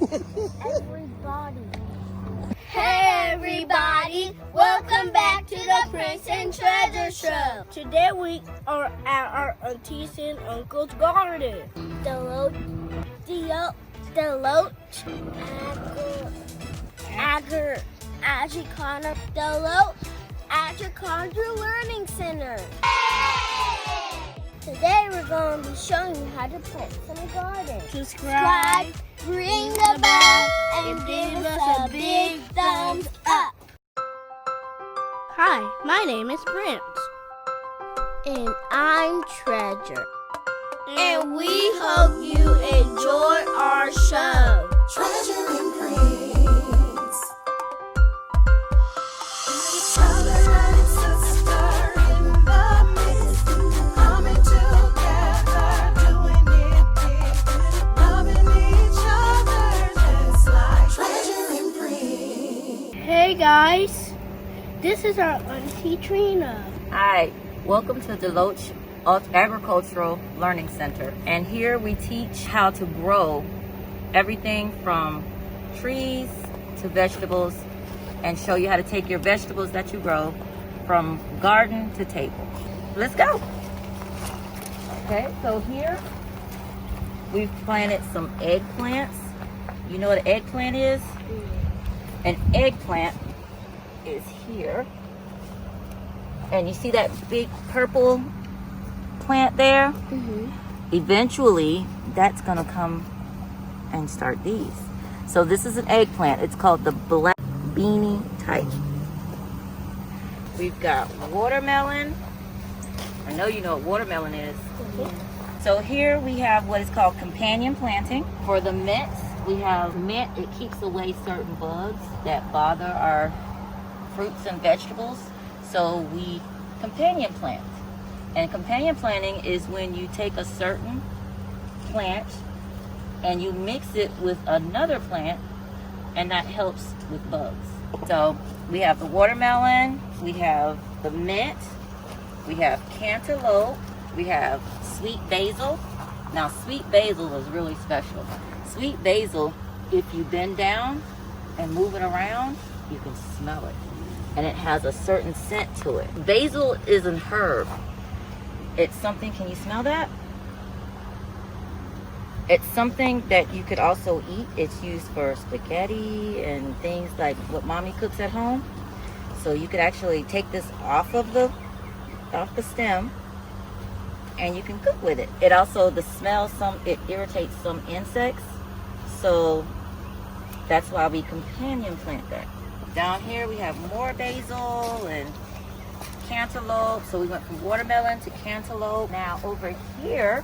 Everybody. Hey everybody, welcome back to the Prince and Treasure Show. Today we are at our auntie's and uncle's garden. Deloach Agriculture Learning Center. Today we're going to be showing you how to plant some garden. Subscribe, ring the bell, and give us a big thumbs up. Hi, my name is Prince. And I'm Treasure. And we hope you enjoy our show. Treasure and Prince. Brother and sister in the midst, coming together, doing it big, loving each other just like Treasure and Prince. Hey guys, this is our Auntie Trina. Hi, welcome to Deloach Agriculture Learning Center. And here we teach how to grow everything from trees to vegetables and show you how to take your vegetables that you grow from garden to table. Let's go. Okay, so here we've planted some eggplants. You know what an eggplant is? An eggplant is here. And you see that big purple plant there? Eventually, that's gonna come and start these. So this is an eggplant. It's called the black beanie type. We've got watermelon. I know you know what watermelon is. So here we have what is called companion planting. For the mints, we have mint. It keeps away certain bugs that bother our fruits and vegetables. So we companion plant. And companion planting is when you take a certain plant and you mix it with another plant, and that helps with bugs. So we have the watermelon, we have the mint, we have cantaloupe, we have sweet basil. Now sweet basil is really special. Sweet basil, if you bend down and move it around, you can smell it. And it has a certain scent to it. Basil is an herb. It's something, can you smell that? It's something that you could also eat. It's used for spaghetti and things like what mommy cooks at home. So you could actually take this off the stem and you can cook with it. It also, the smell, it irritates some insects. So that's why we companion plant that. Down here we have more basil and cantaloupe. So we went from watermelon to cantaloupe. Now over here,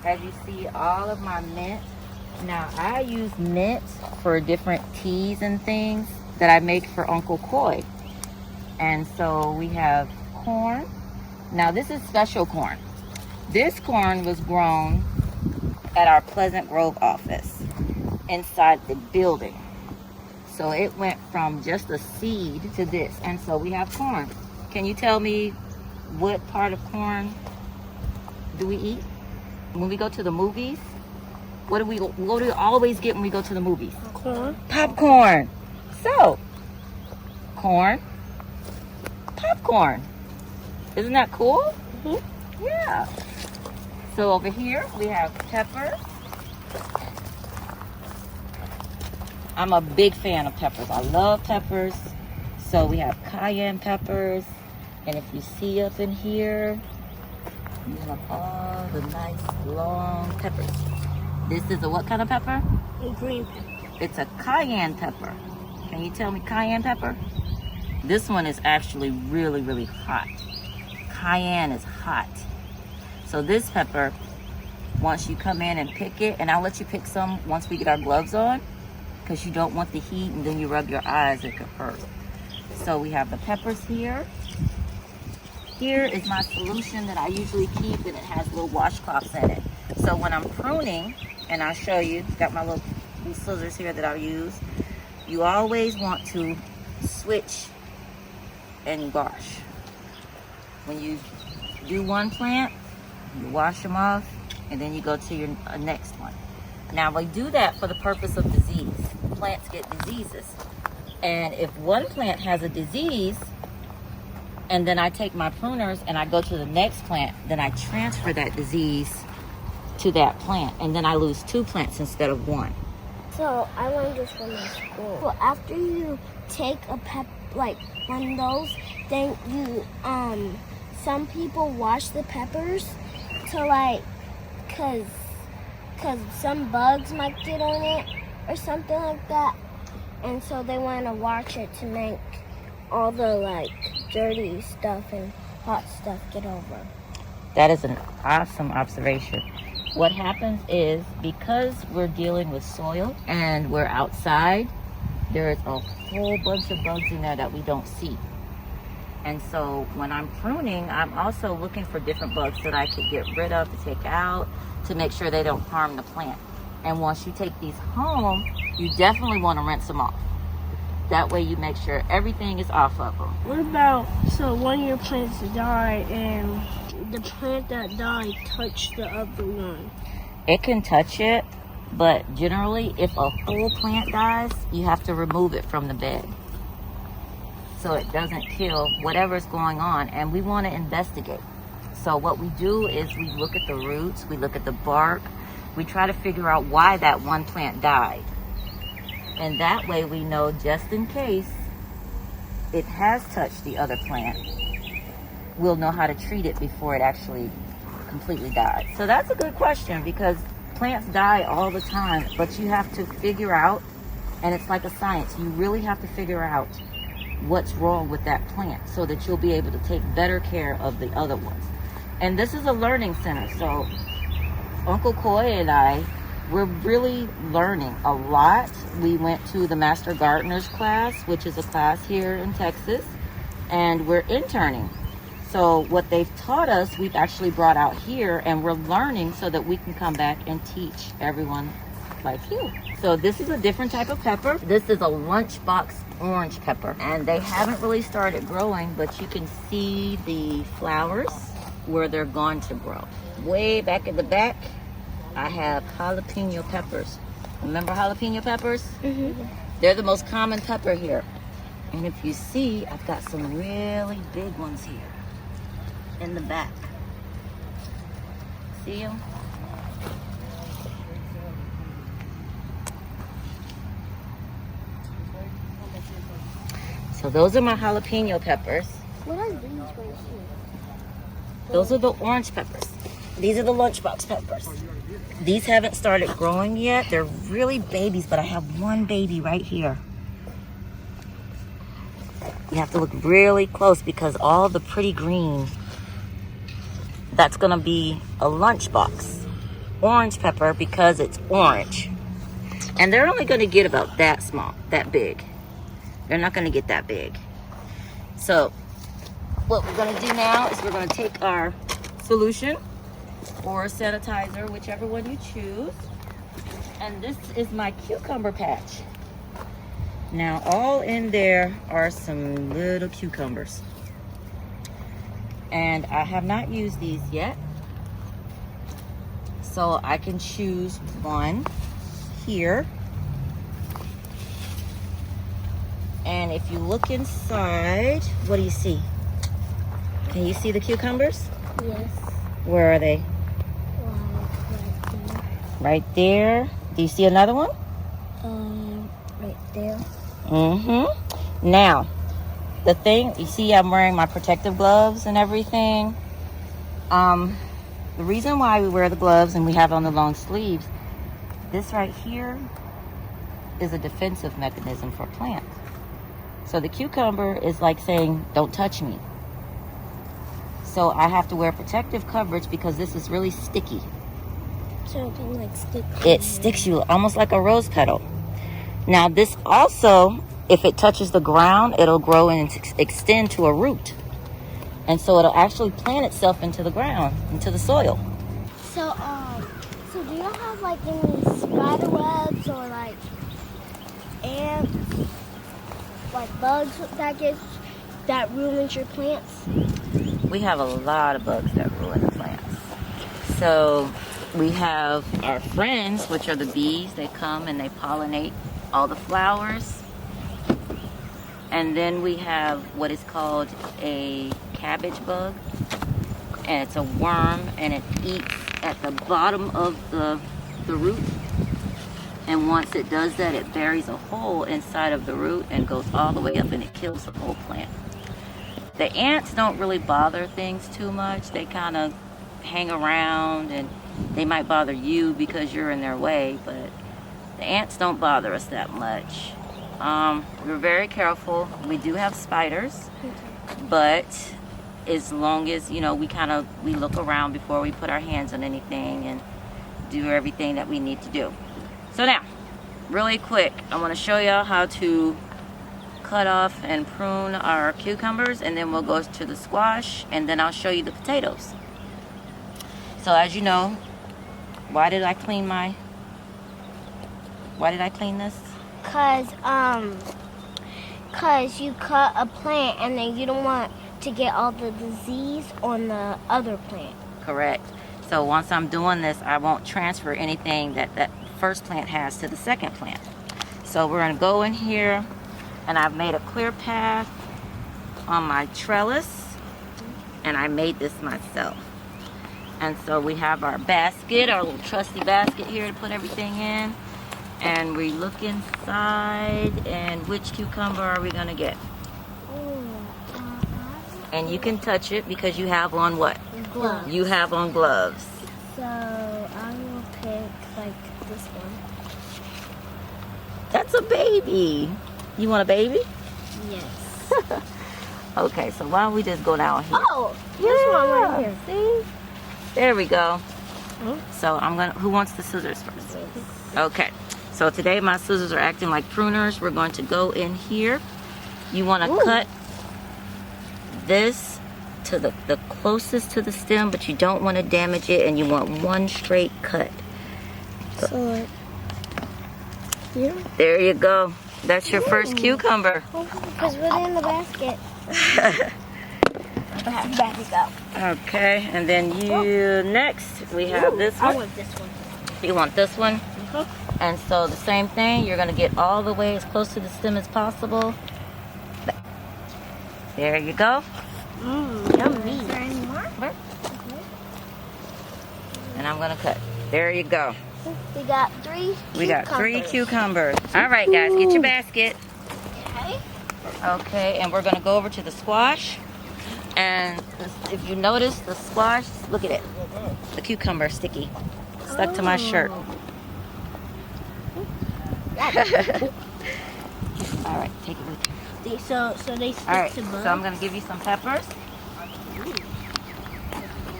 as you see, all of my mint. Now I use mint for different teas and things that I make for Uncle Coy. And so we have corn. Now this is special corn. This corn was grown at our Pleasant Grove office inside the building. So it went from just a seed to this. And so we have corn. Can you tell me what part of corn do we eat? When we go to the movies, what do we always get when we go to the movies? Corn. Popcorn. So, corn, popcorn. Isn't that cool? Yeah. So over here we have peppers. I'm a big fan of peppers. I love peppers. So we have cayenne peppers. And if you see up in here, you have all the nice long peppers. This is a what kind of pepper? A green pepper. It's a cayenne pepper. Can you tell me cayenne pepper? This one is actually really, really hot. Cayenne is hot. So this pepper, once you come in and pick it, and I'll let you pick some once we get our gloves on, because you don't want the heat and then you rub your eyes, it could hurt. So we have the peppers here. Here is my solution that I usually keep, and it has little washcloths in it. So when I'm pruning, and I'll show you, got my little scissors here that I'll use. You always want to switch and wash. When you do one plant, you wash them off, and then you go to your next one. Now we do that for the purpose of disease. Plants get diseases. And if one plant has a disease, and then I take my pruners and I go to the next plant, then I transfer that disease to that plant. And then I lose 2 plants instead of 1. So I learned this from my school. Well, after you take a like one of those, then you some people wash the peppers to like, cause some bugs might get on it or something like that, and so they want to wash it to make all the like dirty stuff and hot stuff get over. That is an awesome observation. What happens is, because we're dealing with soil and we're outside, there's a whole bunch of bugs in there that we don't see. And so when I'm pruning, I'm also looking for different bugs that I could get rid of, to take out, to make sure they don't harm the plant. And once you take these home, you definitely want to rinse them off. That way you make sure everything is off of them. What about, so one of your plants died and the plant that died touched the other one? It can touch it, but generally if a whole plant dies, you have to remove it from the bed so it doesn't kill whatever's going on. And we want to investigate. So what we do is we look at the roots, we look at the bark, we try to figure out why that one plant died. And that way we know, just in case it has touched the other plant, we'll know how to treat it before it actually completely dies. So that's a good question, because plants die all the time, but you have to figure out, and it's like a science, you really have to figure out what's wrong with that plant so that you'll be able to take better care of the other ones. And this is a learning center, so Uncle Coy and I, we're really learning a lot. We went to the Master Gardener's class, which is a class here in Texas, and we're interning. So what they've taught us, we've actually brought out here, and we're learning so that we can come back and teach everyone like you. So this is a different type of pepper. This is a lunchbox orange pepper, and they haven't really started growing, but you can see the flowers where they're going to grow. Way back in the back, I have jalapeno peppers. Remember jalapeno peppers? Mm-hmm. They're the most common pepper here. And if you see, I've got some really big ones here in the back. See them? So those are my jalapeno peppers. What are these right here? Those are the orange peppers. These are the lunchbox peppers. These haven't started growing yet. They're really babies, but I have one baby right here. You have to look really close because all the pretty green, that's gonna be a lunchbox orange pepper because it's orange. And they're only gonna get about that small, that big. They're not gonna get that big. So what we're gonna do now is we're gonna take our solution or sanitizer, whichever one you choose. And this is my cucumber patch. Now all in there are some little cucumbers. And I have not used these yet. So I can choose one here. And if you look inside, what do you see? Can you see the cucumbers? Yes. Where are they? Right there. Do you see another one? Right there. Mm-hmm. Now, the thing, you see I'm wearing my protective gloves and everything. The reason why we wear the gloves and we have on the long sleeves, this right here is a defensive mechanism for plants. So the cucumber is like saying, don't touch me. So I have to wear protective coverage because this is really sticky. So it can like stick. It sticks you almost like a rose petal. Now this also, if it touches the ground, it'll grow and extend to a root. And so it'll actually plant itself into the ground, into the soil. So do you have like any spider webs or like ants, like bugs that ruins your plants? We have a lot of bugs that ruin the plants. So we have our friends, which are the bees. They come and they pollinate all the flowers. And then we have what is called a cabbage bug. And it's a worm, and it eats at the bottom of the root. And once it does that, it buries a hole inside of the root and goes all the way up, and it kills the whole plant. The ants don't really bother things too much. They kind of hang around, and they might bother you because you're in their way, but the ants don't bother us that much. We're very careful. We do have spiders, but as long as, you know, we look around before we put our hands on anything and do everything that we need to do. So now, really quick, I want to show y'all how to cut off and prune our cucumbers, and then we'll go to the squash, and then I'll show you the potatoes. So as you know, why did I clean this? Cause you cut a plant and then you don't want to get all the disease on the other plant. Correct. So once I'm doing this, I won't transfer anything that first plant has to the second plant. So we're gonna go in here, and I've made a clear path on my trellis, and I made this myself. And so we have our basket, our little trusty basket here to put everything in. And we look inside, and which cucumber are we gonna get? And you can touch it because you have on what? Gloves. You have on gloves. So I will pick like this one. That's a baby. You want a baby? Yes. Okay, so why don't we just go down here? Oh, this one right here. See? There we go. So who wants the scissors first? Okay, so today my scissors are acting like pruners. We're going to go in here. You want to cut this to the closest to the stem, but you don't want to damage it, and you want one straight cut. So here? There you go. That's your first cucumber. Because we're in the basket. Back we go. Okay, and then next we have this one. I want this one. You want this one? And so the same thing, you're going to get all the way as close to the stem as possible. There you go. Yummy. Is there any more? And I'm going to cut. There you go. We got three cucumbers. All right, guys, get your basket. Okay. Okay, and we're going to go over to the squash. And if you notice, the squash, look at it. The cucumber sticky. Stuck to my shirt. All right, take it with you. So they stick All right, to bugs? so I'm going to give you some peppers.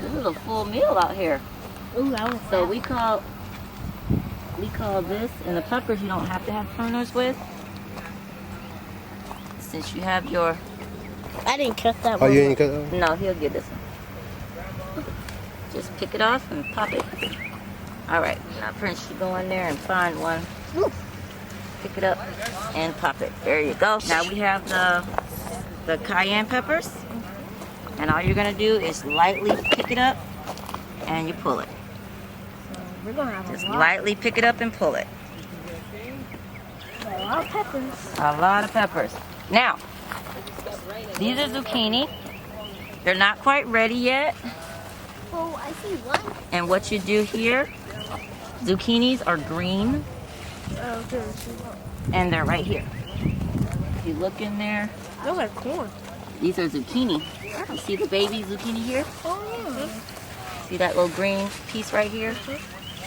This is a full meal out here. Ooh, I want So that. we call this, and the peppers you don't have to have pruners with. Since you have your... I didn't cut that Oh, one. you ain't cut that one? No, he'll get this one. Just pick it off and pop it. All right, now Prince, you go in there and find one. Pick it up and pop it. There you go. Now we have the cayenne peppers. And all you're gonna do is lightly pick it up and you pull it. We're gonna have Just a lot. lightly pick it up and pull it. A lot of peppers. A lot of peppers. Now, these are zucchini. They're not quite ready yet. Oh, I see one. And what you do here, zucchinis are green Oh, okay. and they're right here. If you look in there, Those are corn. these are zucchini. You see the baby zucchini here? Oh, yeah. See that little green piece right here?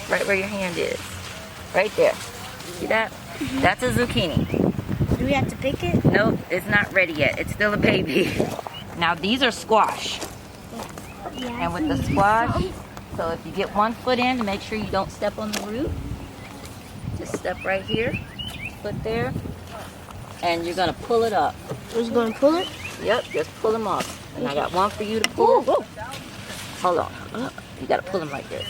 Right where your hand is. Right there. See that? That's a zucchini. Do we have to pick it? Nope, it's not ready yet. It's still a baby. Now these are squash. Yeah. And with the squash, so if you get one foot in to make sure you don't step on the root, just step right here, foot there, and you're gonna pull it up. Who's gonna pull it? Yep, just pull them off. And I got one for you to pull. Hold on. You gotta pull him like this.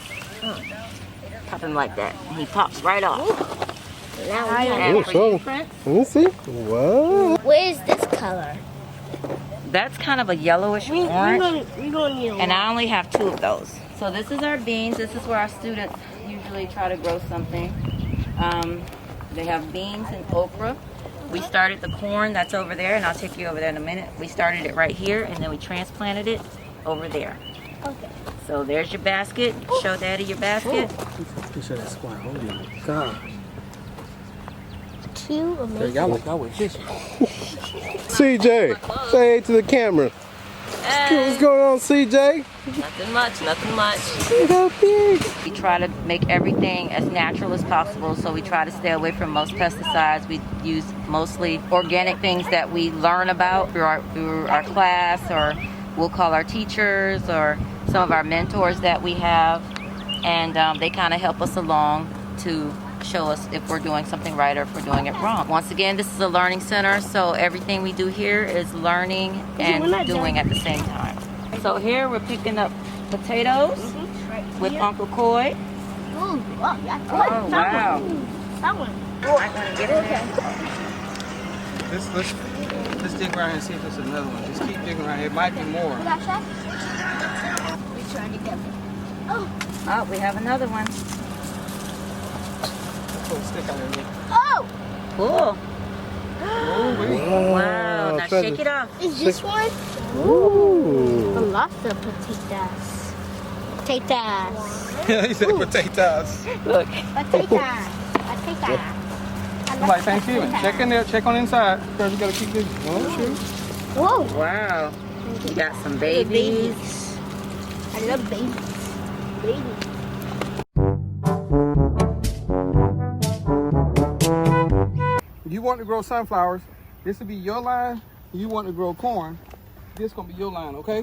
Pop him like that. And he pops right off. Now And Oh, for so- you, Prince, Let me see. What? what is this color? that's kind of a yellowish We're orange. gonna need a And lot. I only have 2 of those. So this is our beans. This is where our students usually try to grow something. They have beans and okra. We started the corn, that's over there, and I'll take you over there in a minute. We started it right here, and then we transplanted it over there. Okay. So there's your basket. Show Daddy your basket. You should have squat. Oh my God. Two amazing. Y'all with this. CJ, say hey to the camera. What's going on, CJ? Nothing much, nothing much. Look how big. We try to make everything as natural as possible, so we try to stay away from most pesticides. We use mostly organic things that we learn about through our class, or we'll call our teachers or some of our mentors that we have, and they kind of help us along to show us if we're doing something right or if we're doing it wrong. Once again, this is a learning center, so everything we do here is learning and doing at the same time. So here we're picking up potatoes with Uncle Coy. Oh, wow. Oh, wow. That one. I'm gonna get it. Let's dig around and see if there's another one. Just keep digging around. It might be more. We try to get it. Oh, we have another one. Let's pull a stick out of there. Oh! Cool. Wow. Now feathers. shake it off. Is this one? Ooh. Lots of potatoes. Potatoes. He said potatoes. Look. Potatoes. Like Thanksgiving. Check in there. Check on inside. First, we gotta keep digging. Oh, shoot. Whoa. Wow. You got some babies. I love babies. Babies. You want to grow sunflowers, this will be your line. You want to grow corn, this gonna be your line, okay?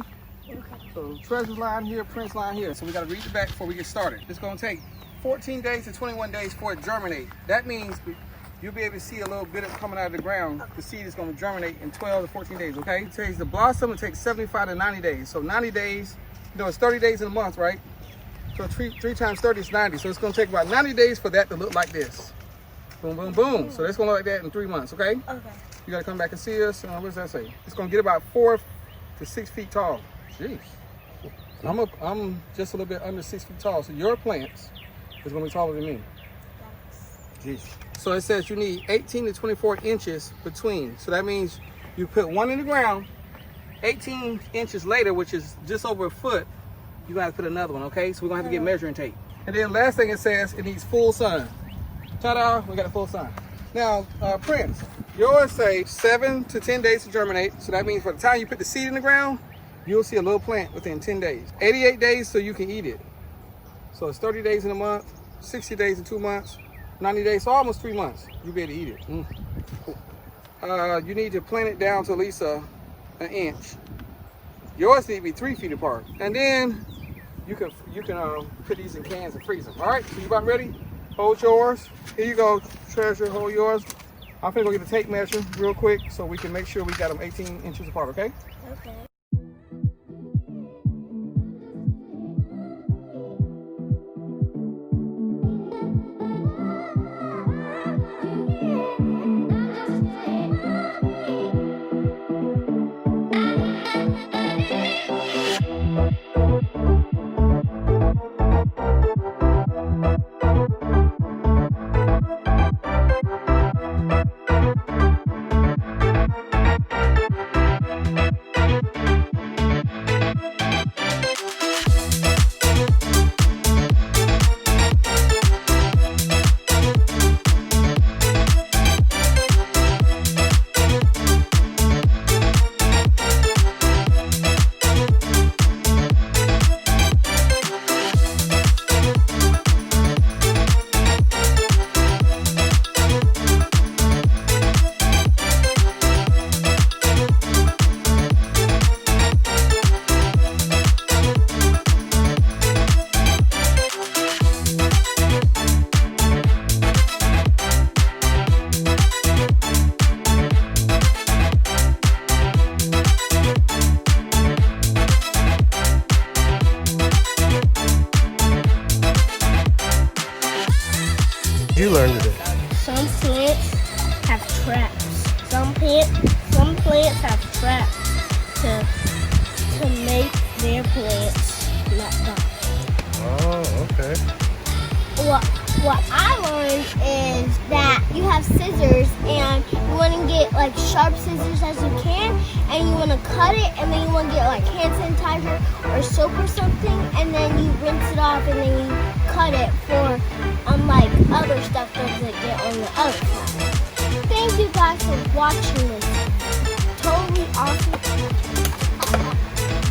So Treasure's line here, Prince line here. So we gotta read the back before we get started. It's gonna take 14 days to 21 days for it to germinate. That means you'll be able to see a little bit of coming out of the ground. The seed is gonna germinate in 12 to 14 days, okay? It takes the blossom, it takes 75 to 90 days. So 90 days, it's 30 days in a month, right? So 3 times 30 is 90. So it's gonna take about 90 days for that to look like this. Boom, boom, boom. So it's gonna look like that in 3 months, okay? Okay. You gotta come back and see us. What does that say? It's gonna get about 4 to 6 feet tall. Jeez. I'm just a little bit under 6 feet tall. So your plants is gonna be taller than me. Jeez. So it says you need 18 to 24 inches between. So that means you put one in the ground, 18 inches later, which is just over a foot, you gotta put another one, okay? So we're gonna have to get measuring tape. And then last thing it says, it needs full sun. Ta-da, we got a full sun. Now, Prince, yours say 7 to 10 days to germinate. So that means by the time you put the seed in the ground, you'll see a little plant within 10 days. 88 days so you can eat it. So it's 30 days in a month, 60 days in 2 months, 90 days, so almost 3 months. You'll be able to eat it. Cool. You need to plant it down to at least an inch. Yours need to be 3 feet apart. And then you can put these in cans and freeze them. All right, so you about ready? Hold yours. Here you go, Treasure, hold yours. I'm gonna go get the tape measure real quick so we can make sure we got them 18 inches apart, okay? Okay. You learned today. Some plants have traps. Some plants have traps to make their plants not die. Oh, okay. What I learned is that you have scissors and you want to get like sharp scissors as you can, and you want to cut it, and then you want to get like hand sanitizer or soap or something, and then you rinse it off, and then you cut it for like other stuff doesn't get on the other side. Thank you guys for watching this totally awesome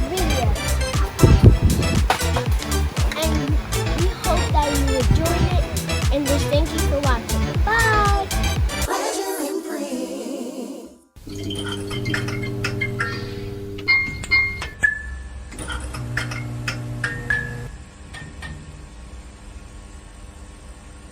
video. And we hope that you enjoyed it and just thank